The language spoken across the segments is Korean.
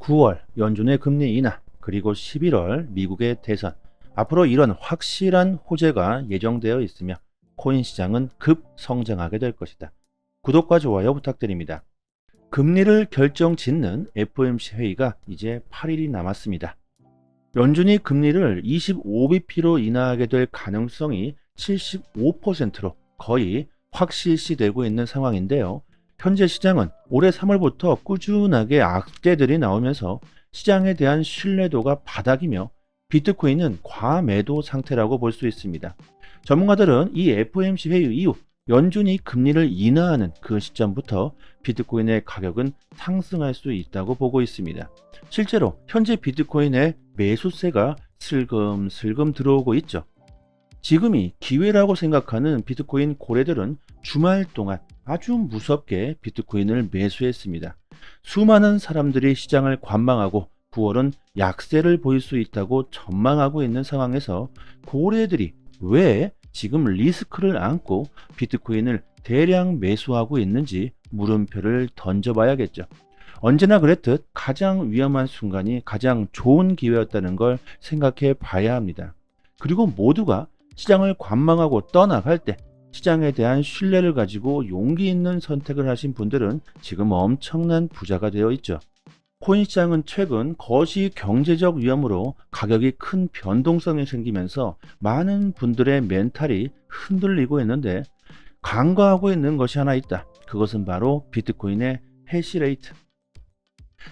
9월 연준의 금리 인하, 그리고 11월 미국의 대선, 앞으로 이런 확실한 호재가 예정되어 있으며 코인 시장은 급성장하게 될 것이다. 구독과 좋아요 부탁드립니다. 금리를 결정짓는 FOMC 회의가 이제 8일이 남았습니다. 연준이 금리를 25bp로 인하하게 될 가능성이 75%로 거의 확실시되고 있는 상황인데요. 현재 시장은 올해 3월부터 꾸준하게 악재들이 나오면서 시장에 대한 신뢰도가 바닥이며 비트코인은 과매도 상태라고 볼 수 있습니다. 전문가들은 이 FOMC 회의 이후 연준이 금리를 인하하는 그 시점부터 비트코인의 가격은 상승할 수 있다고 보고 있습니다. 실제로 현재 비트코인의 매수세가 슬금슬금 들어오고 있죠. 지금이 기회라고 생각하는 비트코인 고래들은 주말 동안 아주 무섭게 비트코인을 매수했습니다. 수많은 사람들이 시장을 관망하고 9월은 약세를 보일 수 있다고 전망하고 있는 상황에서 고래들이 왜 지금 리스크를 안고 비트코인을 대량 매수하고 있는지 물음표를 던져봐야겠죠. 언제나 그랬듯 가장 위험한 순간이 가장 좋은 기회였다는 걸 생각해 봐야 합니다. 그리고 모두가 시장을 관망하고 떠나갈 때 시장에 대한 신뢰를 가지고 용기 있는 선택을 하신 분들은 지금 엄청난 부자가 되어 있죠. 코인 시장은 최근 거시 경제적 위험으로 가격이 큰 변동성이 생기면서 많은 분들의 멘탈이 흔들리고 있는데 간과하고 있는 것이 하나 있다. 그것은 바로 비트코인의 해시레이트.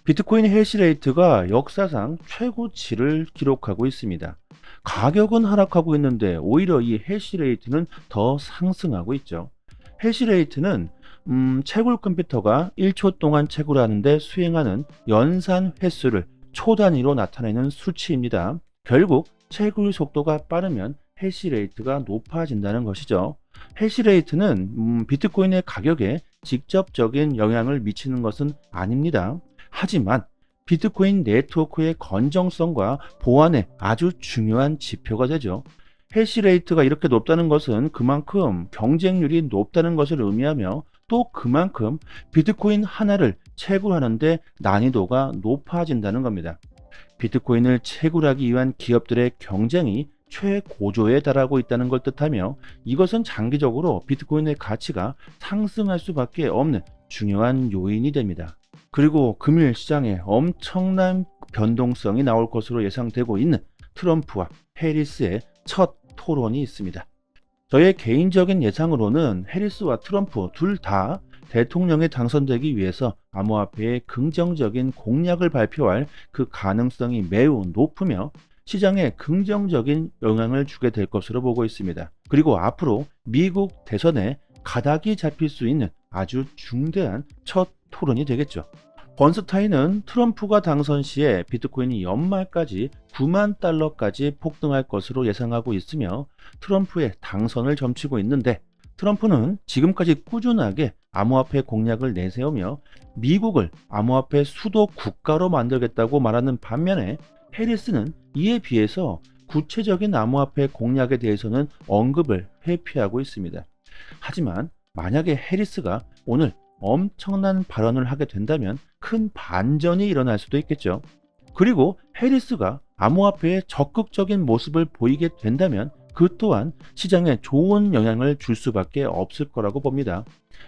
비트코인의 해시레이트가 역사상 최고치를 기록하고 있습니다. 가격은 하락하고 있는데 오히려 이 해시레이트는 더 상승하고 있죠. 해시레이트는 채굴 컴퓨터가 1초 동안 채굴하는데 수행하는 연산 횟수를 초 단위로 나타내는 수치입니다. 결국 채굴 속도가 빠르면 해시레이트가 높아진다는 것이죠. 해시레이트는 비트코인의 가격에 직접적인 영향을 미치는 것은 아닙니다. 하지만 비트코인 네트워크의 건정성과 보안에 아주 중요한 지표가 되죠. 해시레이트가 이렇게 높다는 것은 그만큼 경쟁률이 높다는 것을 의미하며 또 그만큼 비트코인 하나를 채굴하는데 난이도가 높아진다는 겁니다. 비트코인을 채굴하기 위한 기업들의 경쟁이 최고조에 달하고 있다는 걸 뜻하며 이것은 장기적으로 비트코인의 가치가 상승할 수밖에 없는 중요한 요인이 됩니다. 그리고 금일 시장에 엄청난 변동성이 나올 것으로 예상되고 있는 트럼프와 해리스의 첫 토론이 있습니다. 저의 개인적인 예상으로는 해리스와 트럼프 둘 다 대통령에 당선되기 위해서 암호화폐의 긍정적인 공약을 발표할 그 가능성이 매우 높으며 시장에 긍정적인 영향을 주게 될 것으로 보고 있습니다. 그리고 앞으로 미국 대선에 가닥이 잡힐 수 있는 아주 중대한 첫 토론이 되겠죠. 번스타인은 트럼프가 당선 시에 비트코인이 연말까지 9만 달러까지 폭등할 것으로 예상하고 있으며 트럼프의 당선을 점치고 있는데 트럼프는 지금까지 꾸준하게 암호화폐 공약을 내세우며 미국을 암호화폐 수도 국가로 만들겠다고 말하는 반면에 해리스는 이에 비해서 구체적인 암호화폐 공약에 대해서는 언급을 회피하고 있습니다. 하지만 만약에 해리스가 오늘 엄청난 발언을 하게 된다면 큰 반전이 일어날 수도 있겠죠. 그리고 해리스가 암호화폐에 적극적인 모습을 보이게 된다면 그 또한 시장에 좋은 영향을 줄 수밖에 없을 거라고 봅니다.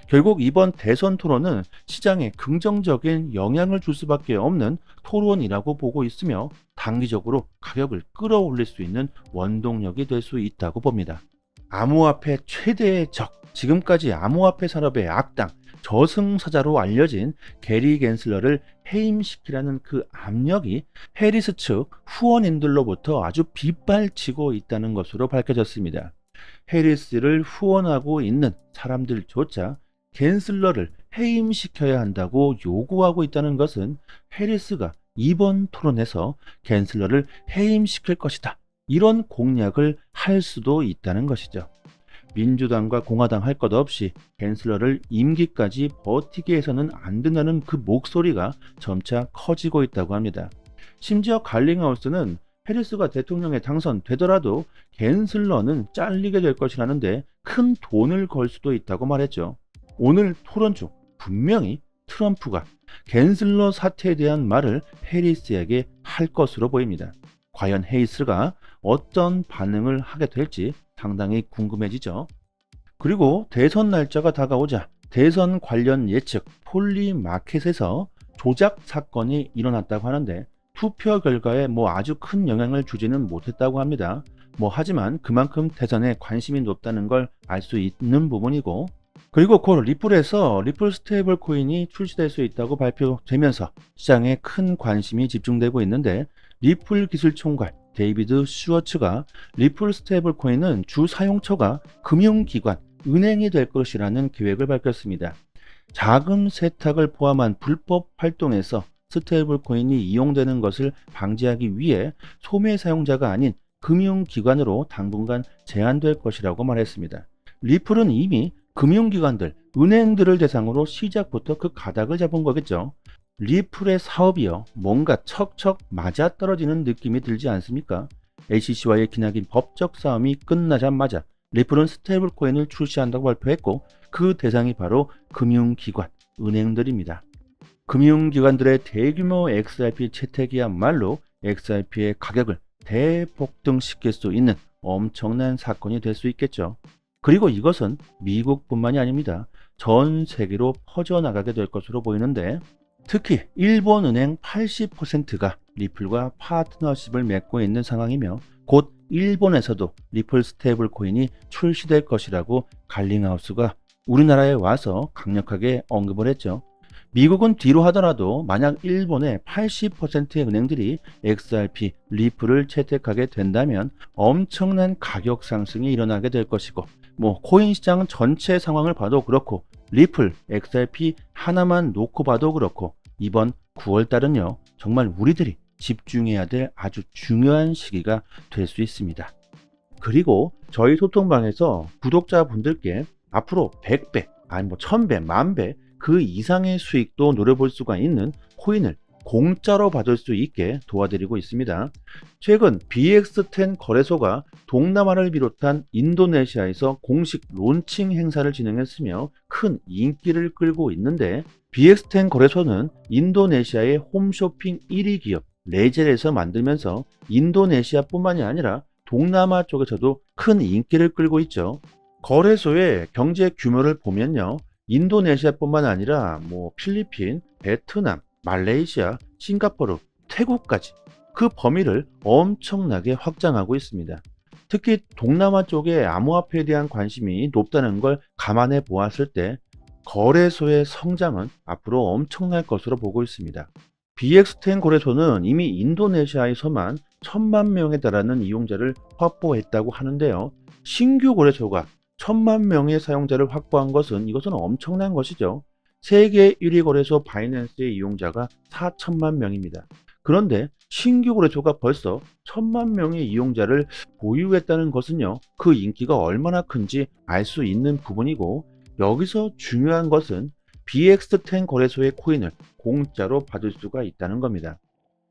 결국 이번 대선 토론은 시장에 긍정적인 영향을 줄 수밖에 없는 토론이라고 보고 있으며 단기적으로 가격을 끌어올릴 수 있는 원동력이 될 수 있다고 봅니다. 암호화폐 최대의 적, 지금까지 암호화폐 산업의 악당, 저승사자로 알려진 게리 겐슬러를 해임시키라는 그 압력이 해리스 측 후원인들로부터 아주 빗발치고 있다는 것으로 밝혀졌습니다. 해리스를 후원하고 있는 사람들조차 겐슬러를 해임시켜야 한다고 요구하고 있다는 것은 해리스가 이번 토론에서 겐슬러를 해임시킬 것이다, 이런 공약을 할 수도 있다는 것이죠. 민주당과 공화당 할 것 없이 겐슬러를 임기까지 버티게 해서는 안 된다는 그 목소리가 점차 커지고 있다고 합니다. 심지어 갈링하우스는 해리스가 대통령에 당선되더라도 겐슬러는 잘리게 될 것이라는데 큰 돈을 걸 수도 있다고 말했죠. 오늘 토론 중 분명히 트럼프가 겐슬러 사태에 대한 말을 해리스에게 할 것으로 보입니다. 과연 해리스가 어떤 반응을 하게 될지 상당히 궁금해지죠. 그리고 대선 날짜가 다가오자 대선 관련 예측 폴리마켓에서 조작 사건이 일어났다고 하는데 투표 결과에 아주 큰 영향을 주지는 못했다고 합니다. 하지만 그만큼 대선에 관심이 높다는 걸 알 수 있는 부분이고, 그리고 곧 리플에서 리플 스테이블 코인이 출시될 수 있다고 발표되면서 시장에 큰 관심이 집중되고 있는데, 리플 기술 총괄 데이비드 슈워츠가 리플 스테이블 코인은 주 사용처가 금융기관, 은행이 될 것이라는 계획을 밝혔습니다. 자금 세탁을 포함한 불법 활동에서 스테이블 코인이 이용되는 것을 방지하기 위해 소매 사용자가 아닌 금융기관으로 당분간 제한될 것이라고 말했습니다. 리플은 이미 금융기관들, 은행들을 대상으로 시작부터 그 가닥을 잡은 거겠죠. 리플의 사업이요, 뭔가 척척 맞아떨어지는 느낌이 들지 않습니까? SEC와의 기나긴 법적 싸움이 끝나자마자 리플은 스테이블 코인을 출시한다고 발표했고, 그 대상이 바로 금융기관, 은행들입니다. 금융기관들의 대규모 XRP 채택이야말로 XRP의 가격을 대폭등시킬 수 있는 엄청난 사건이 될 수 있겠죠. 그리고 이것은 미국뿐만이 아닙니다. 전 세계로 퍼져나가게 될 것으로 보이는데, 특히 일본은행 80%가 리플과 파트너십을 맺고 있는 상황이며, 곧 일본에서도 리플 스테이블 코인이 출시될 것이라고 갈링하우스가 우리나라에 와서 강력하게 언급을 했죠. 미국은 뒤로 하더라도 만약 일본의 80%의 은행들이 XRP, 리플을 채택하게 된다면 엄청난 가격 상승이 일어나게 될 것이고, 코인 시장 전체 상황을 봐도 그렇고, 리플, XRP 하나만 놓고 봐도 그렇고, 이번 9월달은요 정말 우리들이 집중해야 될 아주 중요한 시기가 될 수 있습니다. 그리고 저희 소통방에서 구독자분들께 앞으로 100배, 아니 1000배, 10,000배 그 이상의 수익도 노려볼 수가 있는 코인을 공짜로 받을 수 있게 도와드리고 있습니다. 최근 BX10 거래소가 동남아를 비롯한 인도네시아에서 공식 론칭 행사를 진행했으며 큰 인기를 끌고 있는데, BX10 거래소는 인도네시아의 홈쇼핑 1위 기업 레젤에서 만들면서 인도네시아뿐만이 아니라 동남아 쪽에서도 큰 인기를 끌고 있죠. 거래소의 경제 규모를 보면요, 인도네시아뿐만 아니라 필리핀, 베트남, 말레이시아, 싱가포르, 태국까지 그 범위를 엄청나게 확장하고 있습니다. 특히 동남아 쪽에 암호화폐에 대한 관심이 높다는 걸 감안해 보았을 때 거래소의 성장은 앞으로 엄청날 것으로 보고 있습니다. BX10 거래소는 이미 인도네시아에서만 1,000만 명에 달하는 이용자를 확보했다고 하는데요. 신규 거래소가 1,000만 명의 사용자를 확보한 것은 이것은 엄청난 것이죠. 세계 1위 거래소 바이낸스의 이용자가 4천만 명입니다. 그런데 신규 거래소가 벌써 1,000만 명의 이용자를 보유했다는 것은요, 그 인기가 얼마나 큰지 알 수 있는 부분이고, 여기서 중요한 것은 BX10 거래소의 코인을 공짜로 받을 수가 있다는 겁니다.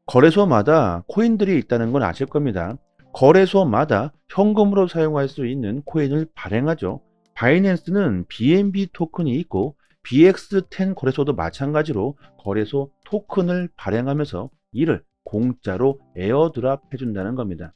거래소마다 코인들이 있다는 건 아실 겁니다. 거래소마다 현금으로 사용할 수 있는 코인을 발행하죠. 바이낸스는 BNB 토큰이 있고, BX10 거래소도 마찬가지로 거래소 토큰을 발행하면서 이를 공짜로 에어드랍 해준다는 겁니다.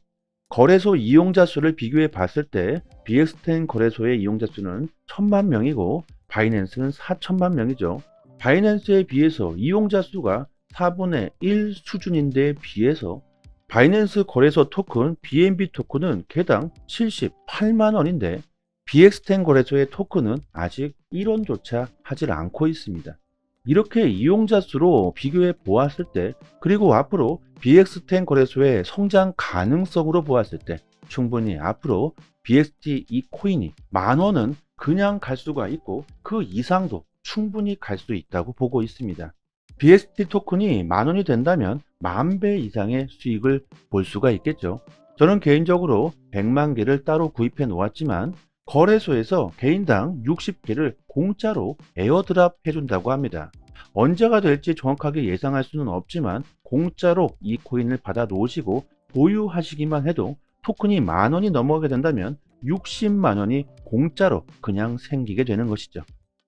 거래소 이용자 수를 비교해 봤을 때 BX10 거래소의 이용자 수는 1,000만 명이고 바이낸스는 4천만 명이죠. 바이낸스에 비해서 이용자 수가 4분의 1 수준인데 비해서 바이낸스 거래소 토큰 BNB 토큰은 개당 78만 원인데 BX10 거래소의 토큰은 아직 1원조차 하질 않고 있습니다. 이렇게 이용자 수로 비교해 보았을 때, 그리고 앞으로 BX10 거래소의 성장 가능성으로 보았을 때 충분히 앞으로 BXT 이 코인이 10,000원은 그냥 갈 수가 있고 그 이상도 충분히 갈 수 있다고 보고 있습니다. BXT 토큰이 10,000원이 된다면 10,000배 이상의 수익을 볼 수가 있겠죠. 저는 개인적으로 100만 개를 따로 구입해 놓았지만 거래소에서 개인당 60개를 공짜로 에어드랍 해준다고 합니다. 언제가 될지 정확하게 예상할 수는 없지만 공짜로 이 코인을 받아 놓으시고 보유하시기만 해도 토큰이 10,000원이 넘어가게 된다면 60만 원이 공짜로 그냥 생기게 되는 것이죠.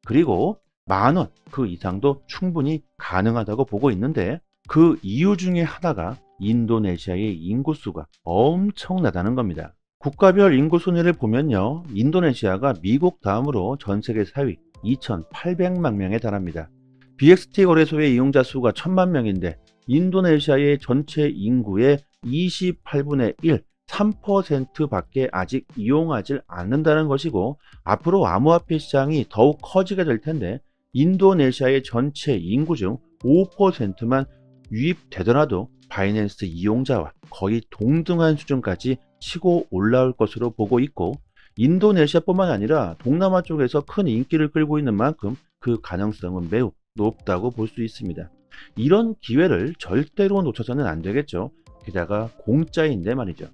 그리고 10,000원 그 이상도 충분히 가능하다고 보고 있는데, 그 이유 중에 하나가 인도네시아의 인구수가 엄청나다는 겁니다. 국가별 인구 순위를 보면요, 인도네시아가 미국 다음으로 전 세계 4위 2,800만 명에 달합니다. BXT 거래소의 이용자 수가 1,000만 명인데 인도네시아의 전체 인구의 28분의 1, 3%밖에 아직 이용하지 않는다는 것이고, 앞으로 암호화폐 시장이 더욱 커지게 될 텐데 인도네시아의 전체 인구 중 5%만 유입되더라도 바이낸스 이용자와 거의 동등한 수준까지 치고 올라올 것으로 보고 있고, 인도네시아뿐만 아니라 동남아 쪽에서 큰 인기를 끌고 있는 만큼 그 가능성은 매우 높다고 볼 수 있습니다. 이런 기회를 절대로 놓쳐서는 안 되겠죠. 게다가 공짜인데 말이죠.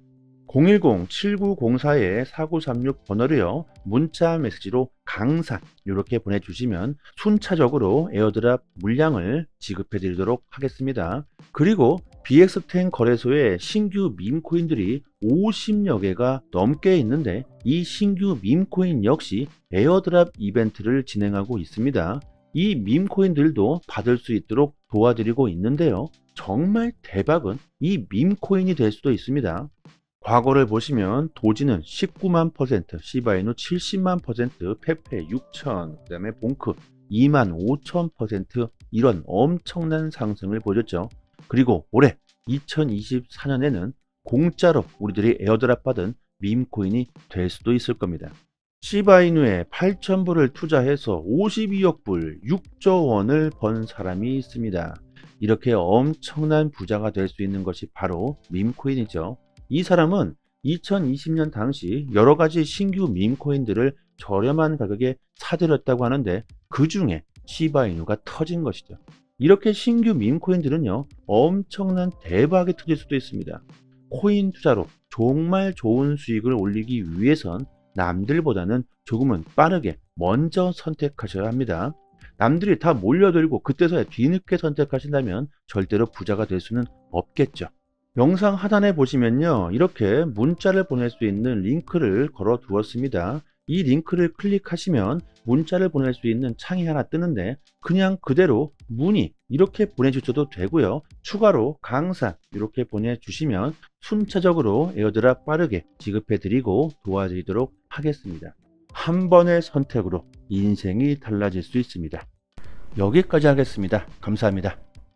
010-7904-4936 번호로요, 문자 메시지로 강산 이렇게 보내주시면 순차적으로 에어드랍 물량을 지급해 드리도록 하겠습니다. 그리고 BX10 거래소에 신규 밈코인들이 50여 개가 넘게 있는데, 이 신규 밈코인 역시 에어드랍 이벤트를 진행하고 있습니다. 이 밈코인들도 받을 수 있도록 도와드리고 있는데요, 정말 대박은 이 밈코인이 될 수도 있습니다. 과거를 보시면 도지는 19만 %, 시바이누 70만 %, 페페 6천, 그 다음에 봉크 2만 5천 %, 이런 엄청난 상승을 보였죠. 그리고 올해 2024년에는 공짜로 우리들이 에어드랍 받은 밈코인이 될 수도 있을 겁니다. 시바이누에 8,000불을 투자해서 52억 불, 6조 원을 번 사람이 있습니다. 이렇게 엄청난 부자가 될 수 있는 것이 바로 밈코인이죠. 이 사람은 2020년 당시 여러가지 신규 밈코인들을 저렴한 가격에 사들였다고 하는데, 그 중에 시바이누가 터진 것이죠. 이렇게 신규 밈코인들은요, 엄청난 대박이 터질 수도 있습니다. 코인 투자로 정말 좋은 수익을 올리기 위해선 남들보다는 조금은 빠르게 먼저 선택하셔야 합니다. 남들이 다 몰려들고 그때서야 뒤늦게 선택하신다면 절대로 부자가 될 수는 없겠죠. 영상 하단에 보시면요, 이렇게 문자를 보낼 수 있는 링크를 걸어 두었습니다. 이 링크를 클릭하시면 문자를 보낼 수 있는 창이 하나 뜨는데, 그냥 그대로 문의 이렇게 보내주셔도 되고요, 추가로 강사 이렇게 보내주시면 순차적으로 에어드랍 빠르게 지급해 드리고 도와드리도록 하겠습니다. 한 번의 선택으로 인생이 달라질 수 있습니다. 여기까지 하겠습니다. 감사합니다.